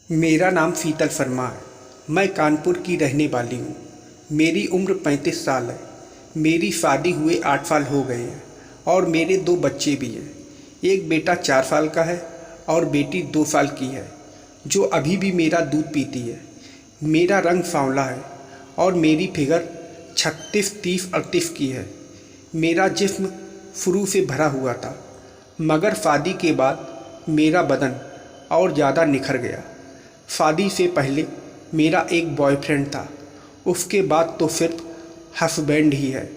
मेरा नाम शीतल शर्मा है। मैं कानपुर की रहने वाली हूँ। मेरी उम्र 35 साल है। मेरी शादी हुए 8 साल हो गए हैं और मेरे 2 बच्चे भी हैं। एक बेटा 4 साल का है और बेटी 2 साल की है, जो अभी भी मेरा दूध पीती है। मेरा रंग सांवला है और मेरी फिगर 36, 30, 38 की है। मेरा जिस्म शुरू से भरा हुआ था, मगर शादी के बाद मेरा बदन और ज़्यादा निखर गया। शादी से पहले मेरा एक बॉयफ्रेंड था, उसके बाद तो सिर्फ हस्बैंड ही है,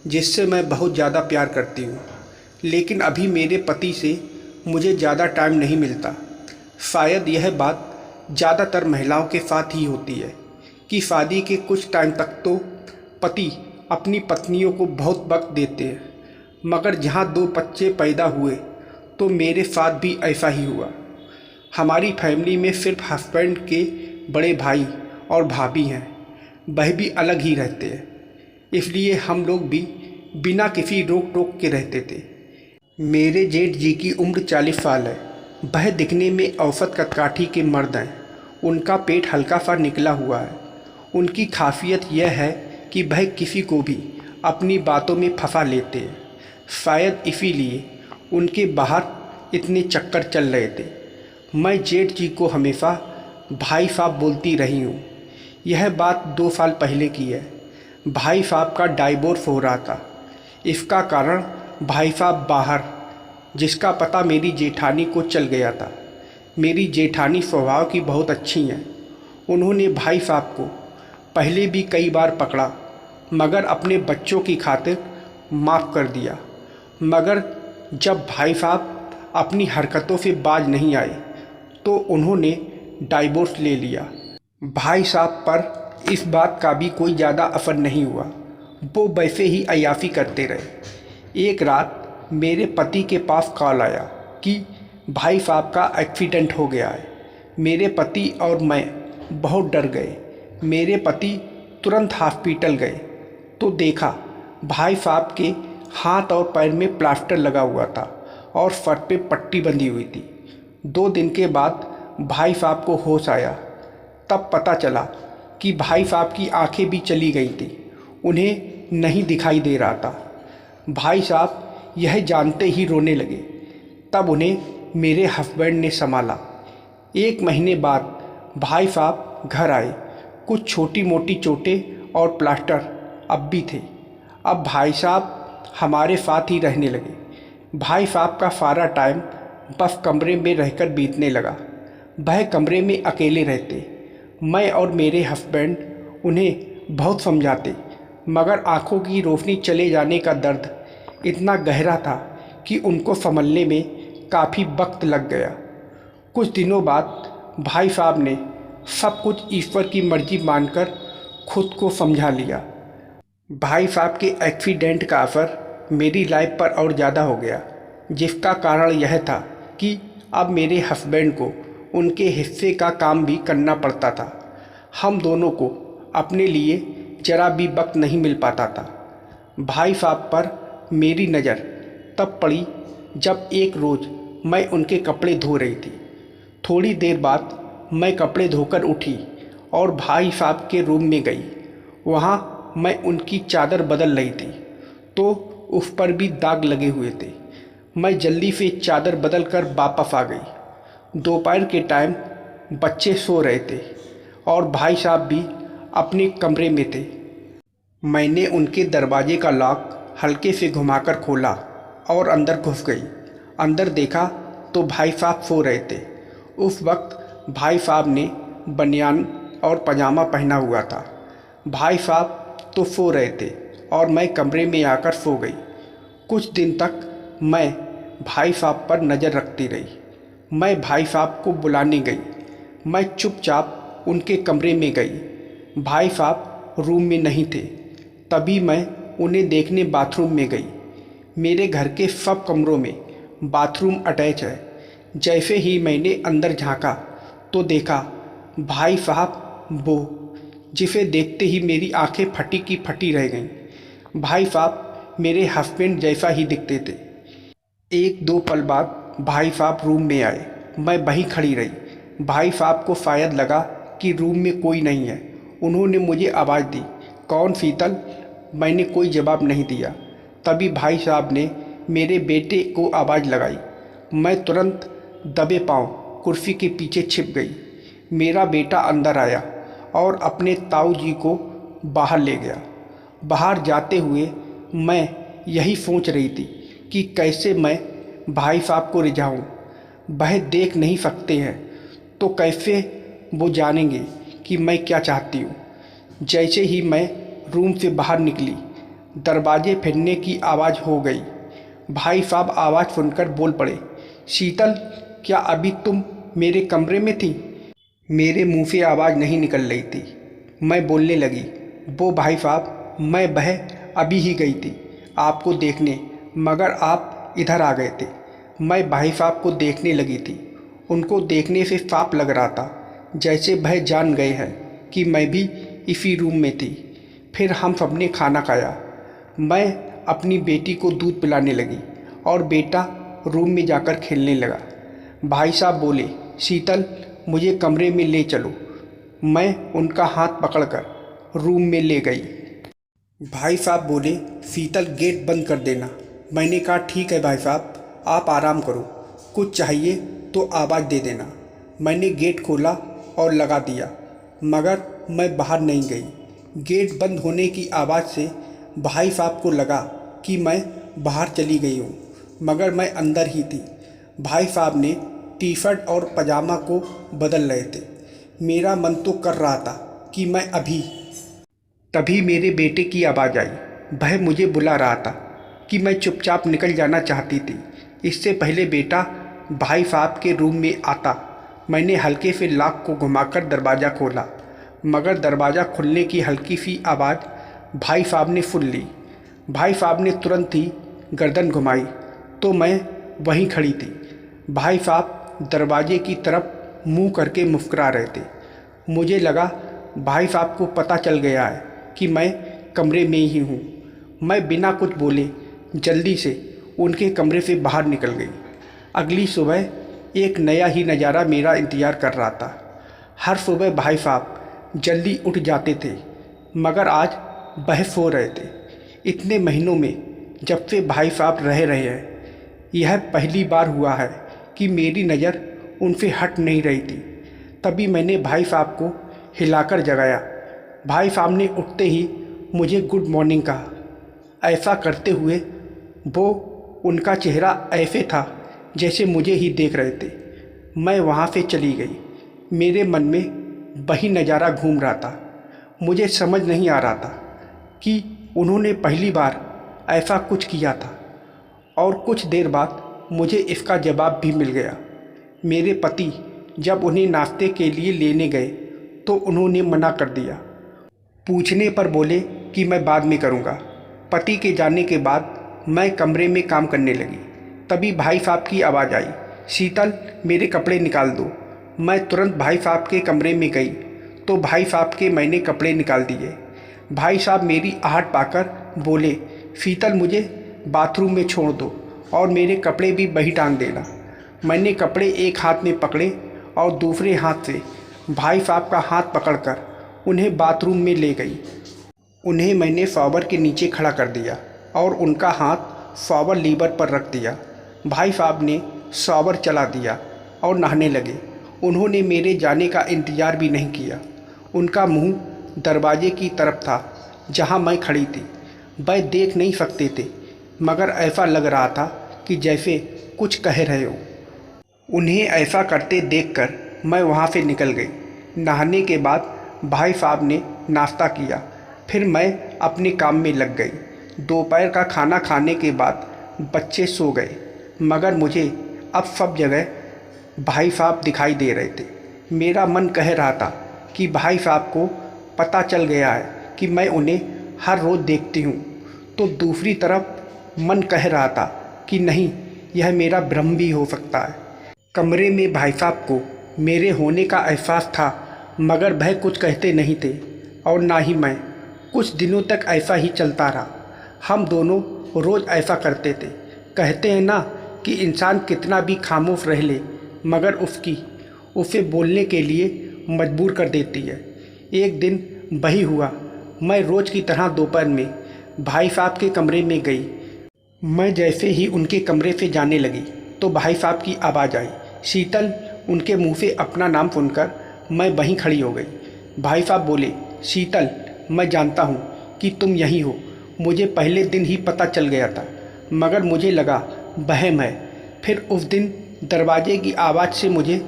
जिससे मैं बहुत ज़्यादा प्यार करती हूँ। लेकिन अभी मेरे पति से मुझे ज़्यादा टाइम नहीं मिलता। शायद यह बात ज़्यादातर महिलाओं के साथ ही होती है कि शादी के कुछ टाइम तक तो पति अपनी पत्नियों को बहुत वक्त देते हैं, मगर जहाँ 2 बच्चे पैदा हुए तो मेरे साथ भी ऐसा ही हुआ। हमारी फैमिली में सिर्फ हस्बैंड के बड़े भाई और भाभी हैं, वह भी अलग ही रहते हैं, इसलिए हम लोग भी बिना किसी रोक टोक के रहते थे। मेरे जेठ जी की उम्र 40 साल है। वह दिखने में औसत कदकाठी के मर्द हैं। उनका पेट हल्का सा निकला हुआ है। उनकी खासियत यह है कि वह किसी को भी अपनी बातों में फंसा लेते हैं। शायद इसीलिए उनके बाहर इतने चक्कर चल रहे थे। मैं जेठ जी को हमेशा भाई साहब बोलती रही हूँ। यह बात 2 साल पहले की है। भाई साहब का डाइवोर्स हो रहा था। इसका कारण भाई साहब बाहर, जिसका पता मेरी जेठानी को चल गया था। मेरी जेठानी स्वभाव की बहुत अच्छी हैं। उन्होंने भाई साहब को पहले भी कई बार पकड़ा, मगर अपने बच्चों की खातिर माफ़ कर दिया। मगर जब भाई साहब अपनी हरकतों से बाज नहीं आए तो उन्होंने डाइवोर्स ले लिया। भाई साहब पर इस बात का भी कोई ज़्यादा असर नहीं हुआ। वो वैसे ही अय्याशी करते रहे। एक रात मेरे पति के पास कॉल आया कि भाई साहब का एक्सीडेंट हो गया है। मेरे पति और मैं बहुत डर गए। मेरे पति तुरंत हॉस्पिटल गए तो देखा भाई साहब के हाथ और पैर में प्लास्टर लगा हुआ था और सर पे पट्टी बंधी हुई थी। 2 दिन के बाद भाई साहब को होश आया। तब पता चला कि भाई साहब की आंखें भी चली गई थी, उन्हें नहीं दिखाई दे रहा था। भाई साहब यह जानते ही रोने लगे। तब उन्हें मेरे हस्बैंड ने संभाला। 1 महीने बाद भाई साहब घर आए। कुछ छोटी मोटी चोटें और प्लास्टर अब भी थे। अब भाई साहब हमारे साथ ही रहने लगे। भाई साहब का सारा टाइम बस कमरे में रहकर बीतने लगा। वह कमरे में अकेले रहते। मैं और मेरे हस्बैंड उन्हें बहुत समझाते, मगर आंखों की रोशनी चले जाने का दर्द इतना गहरा था कि उनको संभलने में काफ़ी वक्त लग गया। कुछ दिनों बाद भाई साहब ने सब कुछ ईश्वर की मर्जी मानकर खुद को समझा लिया। भाई साहब के एक्सीडेंट का असर मेरी लाइफ पर और ज़्यादा हो गया, जिसका कारण यह था कि अब मेरे हस्बैंड को उनके हिस्से का काम भी करना पड़ता था। हम दोनों को अपने लिए ज़रा भी वक्त नहीं मिल पाता था। भाई साहब पर मेरी नज़र तब पड़ी जब एक रोज़ मैं उनके कपड़े धो रही थी। थोड़ी देर बाद मैं कपड़े धोकर उठी और भाई साहब के रूम में गई। वहाँ मैं उनकी चादर बदल रही थी तो उस पर भी दाग लगे हुए थे। मैं जल्दी से चादर बदल कर वापस आ गई। दोपहर के टाइम बच्चे सो रहे थे और भाई साहब भी अपने कमरे में थे। मैंने उनके दरवाजे का लॉक हल्के से घुमाकर खोला और अंदर घुस गई। अंदर देखा तो भाई साहब सो रहे थे। उस वक्त भाई साहब ने बनियान और पजामा पहना हुआ था। भाई साहब तो सो रहे थे और मैं कमरे में आकर सो गई। कुछ दिन तक मैं भाई साहब पर नज़र रखती रही। मैं भाई साहब को बुलाने गई। मैं चुपचाप उनके कमरे में गई। भाई साहब रूम में नहीं थे। तभी मैं उन्हें देखने बाथरूम में गई। मेरे घर के सब कमरों में बाथरूम अटैच है। जैसे ही मैंने अंदर झांका तो देखा भाई साहब वो, जिसे देखते ही मेरी आंखें फटी की फटी रह गईं। भाई साहब मेरे हस्बैंड जैसा ही दिखते थे। 1-2 पल बाद भाई साहब रूम में आए। मैं वहीं खड़ी रही। भाई साहब को शायद लगा कि रूम में कोई नहीं है। उन्होंने मुझे आवाज़ दी, कौन शीतल? मैंने कोई जवाब नहीं दिया। तभी भाई साहब ने मेरे बेटे को आवाज़ लगाई। मैं तुरंत दबे पाँव कुर्सी के पीछे छिप गई। मेरा बेटा अंदर आया और अपने ताऊ जी को बाहर ले गया। बाहर जाते हुए मैं यही सोच रही थी कि कैसे मैं भाई साहब को रिझाऊं। वह देख नहीं सकते हैं तो कैसे वो जानेंगे कि मैं क्या चाहती हूँ। जैसे ही मैं रूम से बाहर निकली, दरवाजे फिरने की आवाज़ हो गई। भाई साहब आवाज़ सुनकर बोल पड़े, शीतल, क्या अभी तुम मेरे कमरे में थी? मेरे मुंह से आवाज़ नहीं निकल रही थी। मैं बोलने लगी, वो भाई साहब, मैं वह अभी ही गई थी आपको देखने, मगर आप इधर आ गए थे। मैं भाई साहब को देखने लगी थी। उनको देखने से साफ लग रहा था जैसे वह जान गए हैं कि मैं भी इसी रूम में थी। फिर हम सबने खाना खाया। मैं अपनी बेटी को दूध पिलाने लगी और बेटा रूम में जाकर खेलने लगा। भाई साहब बोले, शीतल, मुझे कमरे में ले चलो। मैं उनका हाथ पकड़कर रूम में ले गई। भाई साहब बोले, शीतल, गेट बंद कर देना। मैंने कहा, ठीक है भाई साहब, आप आराम करो, कुछ चाहिए तो आवाज़ दे देना। मैंने गेट खोला और लगा दिया, मगर मैं बाहर नहीं गई। गेट बंद होने की आवाज़ से भाई साहब को लगा कि मैं बाहर चली गई हूँ, मगर मैं अंदर ही थी। भाई साहब ने टी शर्ट और पजामा को बदल रहे थे। मेरा मन तो कर रहा था कि मैं अभी। तभी मेरे बेटे की आवाज़ आई। वह मुझे बुला रहा था कि मैं चुपचाप निकल जाना चाहती थी। इससे पहले बेटा भाई साहब के रूम में आता, मैंने हल्के से लॉक को घुमाकर दरवाज़ा खोला, मगर दरवाज़ा खुलने की हल्की सी आवाज़ भाई साहब ने सुन ली। भाई साहब ने तुरंत ही गर्दन घुमाई तो मैं वहीं खड़ी थी। भाई साहब दरवाजे की तरफ मुंह करके मुस्कुरा रहे थे। मुझे लगा भाई साहब को पता चल गया है कि मैं कमरे में ही हूँ। मैं बिना कुछ बोले जल्दी से उनके कमरे से बाहर निकल गई। अगली सुबह एक नया ही नज़ारा मेरा इंतज़ार कर रहा था। हर सुबह भाई साहब जल्दी उठ जाते थे, मगर आज वह सो रहे थे। इतने महीनों में जब से भाई साहब रहे हैं, यह पहली बार हुआ है कि मेरी नज़र उनसे हट नहीं रही थी। तभी मैंने भाई साहब को हिलाकर जगाया। भाई साहब ने उठते ही मुझे गुड मॉर्निंग कहा। ऐसा करते हुए वो उनका चेहरा ऐसे था जैसे मुझे ही देख रहे थे। मैं वहाँ से चली गई। मेरे मन में वही नज़ारा घूम रहा था। मुझे समझ नहीं आ रहा था कि उन्होंने पहली बार ऐसा कुछ किया था, और कुछ देर बाद मुझे इसका जवाब भी मिल गया। मेरे पति जब उन्हें नाश्ते के लिए लेने गए तो उन्होंने मना कर दिया। पूछने पर बोले कि मैं बाद में करूँगा। पति के जाने के बाद मैं कमरे में काम करने लगी। तभी भाई साहब की आवाज़ आई, शीतल, मेरे कपड़े निकाल दो। मैं तुरंत भाई साहब के कमरे में गई तो भाई साहब के मैंने कपड़े निकाल दिए। भाई साहब मेरी आहट पाकर बोले, शीतल, मुझे बाथरूम में छोड़ दो और मेरे कपड़े भी वही टांग देना। मैंने कपड़े एक हाथ में पकड़े और दूसरे हाथ से भाई साहब का हाथ पकड़कर उन्हें बाथरूम में ले गई। उन्हें मैंने शॉवर के नीचे खड़ा कर दिया और उनका हाथ शॉवर लीवर पर रख दिया। भाई साहब ने शॉवर चला दिया और नहाने लगे। उन्होंने मेरे जाने का इंतज़ार भी नहीं किया। उनका मुंह दरवाजे की तरफ था जहां मैं खड़ी थी। वह देख नहीं सकते थे, मगर ऐसा लग रहा था कि जैसे कुछ कह रहे हो। उन्हें ऐसा करते देखकर मैं वहां से निकल गई। नहाने के बाद भाई साहब ने नाश्ता किया, फिर मैं अपने काम में लग गई। दोपहर का खाना खाने के बाद बच्चे सो गए, मगर मुझे अब सब जगह भाई साहब दिखाई दे रहे थे। मेरा मन कह रहा था कि भाई साहब को पता चल गया है कि मैं उन्हें हर रोज़ देखती हूँ, तो दूसरी तरफ मन कह रहा था कि नहीं, यह मेरा भ्रम भी हो सकता है। कमरे में भाई साहब को मेरे होने का एहसास था, मगर वह कुछ कहते नहीं थे और ना ही मैं। कुछ दिनों तक ऐसा ही चलता रहा। हम दोनों रोज़ ऐसा करते थे। कहते हैं ना कि इंसान कितना भी खामोश रह ले, मगर उसकी उसे बोलने के लिए मजबूर कर देती है। एक दिन वही हुआ। मैं रोज़ की तरह दोपहर में भाई साहब के कमरे में गई। मैं जैसे ही उनके कमरे से जाने लगी तो भाई साहब की आवाज़ आई, शीतल। उनके मुंह से अपना नाम सुनकर मैं वहीं खड़ी हो गई। भाई साहब बोले, शीतल, मैं जानता हूँ कि तुम यहीं हो। मुझे पहले दिन ही पता चल गया था, मगर मुझे लगा वहम है। फिर उस दिन दरवाजे की आवाज़ से मुझे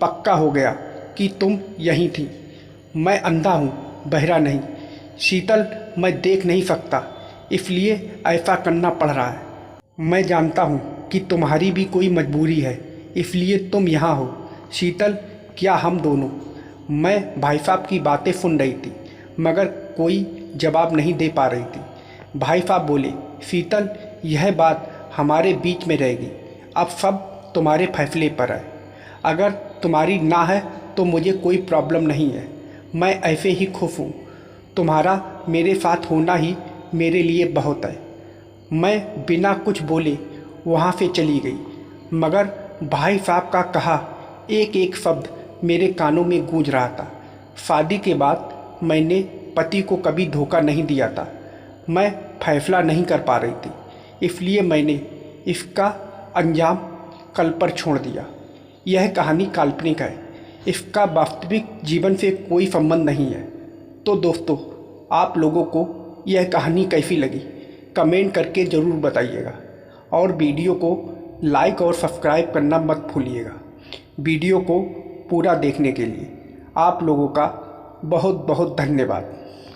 पक्का हो गया कि तुम यहीं थी। मैं अंधा हूँ, बहरा नहीं। शीतल, मैं देख नहीं सकता, इसलिए ऐसा करना पड़ रहा है। मैं जानता हूँ कि तुम्हारी भी कोई मजबूरी है, इसलिए तुम यहाँ हो। शीतल, क्या हम दोनों। मैं भाई साहब की बातें सुन रही थी, मगर कोई जवाब नहीं दे पा रही थी। भाई साहब बोले, शीतल, यह बात हमारे बीच में रहेगी। अब सब तुम्हारे फैसले पर है। अगर तुम्हारी ना है तो मुझे कोई प्रॉब्लम नहीं है। मैं ऐसे ही खुश हूँ। तुम्हारा मेरे साथ होना ही मेरे लिए बहुत है। मैं बिना कुछ बोले वहाँ से चली गई, मगर भाई साहब का कहा एक एक शब्द मेरे कानों में गूंज रहा था। शादी के बाद मैंने पति को कभी धोखा नहीं दिया था। मैं फैसला नहीं कर पा रही थी, इसलिए मैंने इसका अंजाम कल पर छोड़ दिया। यह कहानी काल्पनिक है, इसका वास्तविक जीवन से कोई संबंध नहीं है। तो दोस्तों, आप लोगों को यह कहानी कैसी लगी कमेंट करके ज़रूर बताइएगा, और वीडियो को लाइक और सब्सक्राइब करना मत भूलिएगा। वीडियो को पूरा देखने के लिए आप लोगों का बहुत बहुत धन्यवाद।